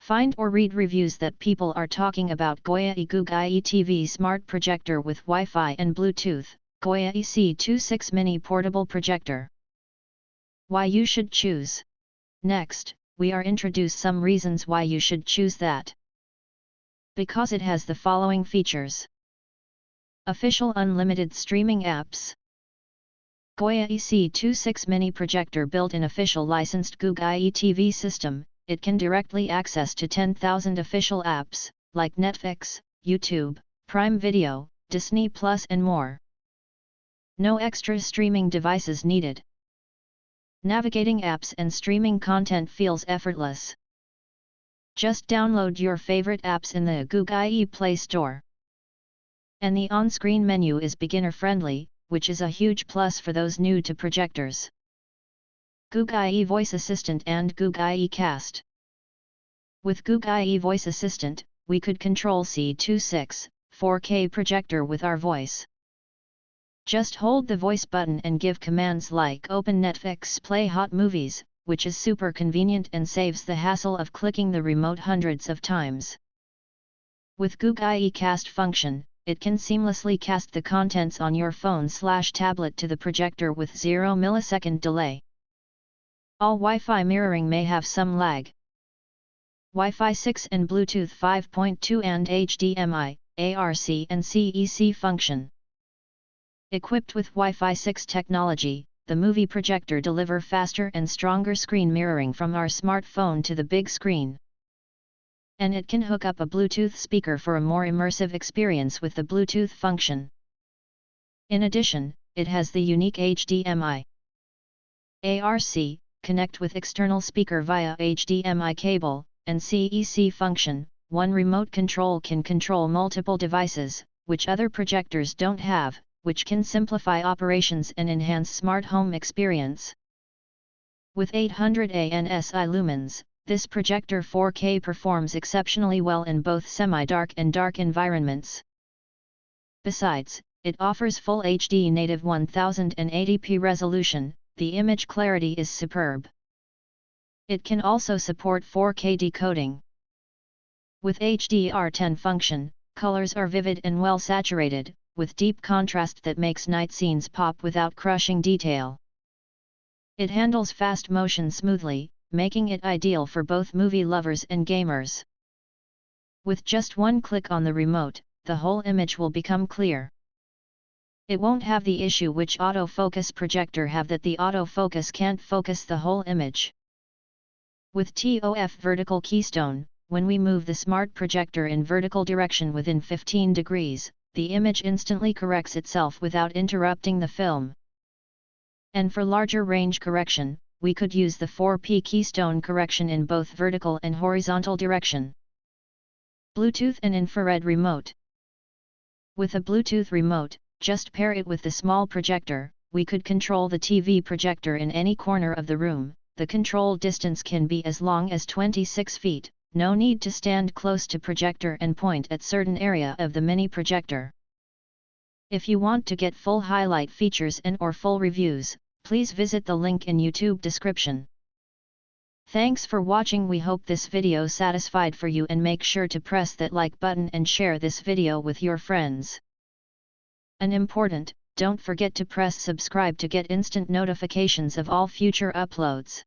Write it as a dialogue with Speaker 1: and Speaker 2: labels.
Speaker 1: Find or read reviews that people are talking about Goiaey TV Smart Projector with Wi-Fi and Bluetooth, Goiaey C26 Mini Portable Projector. Why you should choose. Next, we are introduce some reasons why you should choose that. Because it has the following features. Official unlimited streaming apps. Goiaey C26 Mini Projector built-in official licensed GoogIe TV system. It can directly access to 10,000 official apps, like Netflix, YouTube, Prime Video, Disney Plus and more. No extra streaming devices needed. Navigating apps and streaming content feels effortless. Just download your favorite apps in the GoogIe Play Store. And the on-screen menu is beginner-friendly, which is a huge plus for those new to projectors. GoogIe Voice Assistant and GoogIe Cast. With GoogIe Voice Assistant, we could control C26, 4K projector with our voice. Just hold the voice button and give commands like open Netflix, play hot movies, which is super convenient and saves the hassle of clicking the remote hundreds of times. With GoogIe Cast function, it can seamlessly cast the contents on your phone/tablet to the projector with 0 millisecond delay. All Wi-Fi mirroring may have some lag. Wi-Fi 6 and Bluetooth 5.2 and HDMI, ARC and CEC function. Equipped with Wi-Fi 6 technology, the movie projector delivers faster and stronger screen mirroring from our smartphone to the big screen. And it can hook up a Bluetooth speaker for a more immersive experience with the Bluetooth function. In addition, it has the unique HDMI ARC, connect with external speaker via HDMI cable, and CEC function. One remote control can control multiple devices, which other projectors don't have, which can simplify operations and enhance smart home experience. With 800 ANSI lumens, this projector 4K performs exceptionally well in both semi-dark and dark environments. Besides, it offers Full HD native 1080p resolution. The image clarity is superb. It can also support 4K decoding. With HDR10 function, colors are vivid and well saturated, with deep contrast that makes night scenes pop without crushing detail. It handles fast motion smoothly, making it ideal for both movie lovers and gamers. With just one click on the remote, the whole image will become clear. It won't have the issue which autofocus projector have, that the autofocus can't focus the whole image. With TOF vertical keystone, when we move the smart projector in vertical direction within 15 degrees, the image instantly corrects itself without interrupting the film. And for larger range correction, we could use the 4P keystone correction in both vertical and horizontal direction. Bluetooth and infrared remote. With a Bluetooth remote, just pair it with the small projector, we could control the TV projector in any corner of the room. The control distance can be as long as 26 feet, no need to stand close to projector and point at certain area of the mini projector. If you want to get full highlight features and or full reviews, please visit the link in YouTube description. Thanks for watching. We hope this video satisfied for you, and make sure to press that like button and share this video with your friends. And important, don't forget to press subscribe to get instant notifications of all future uploads.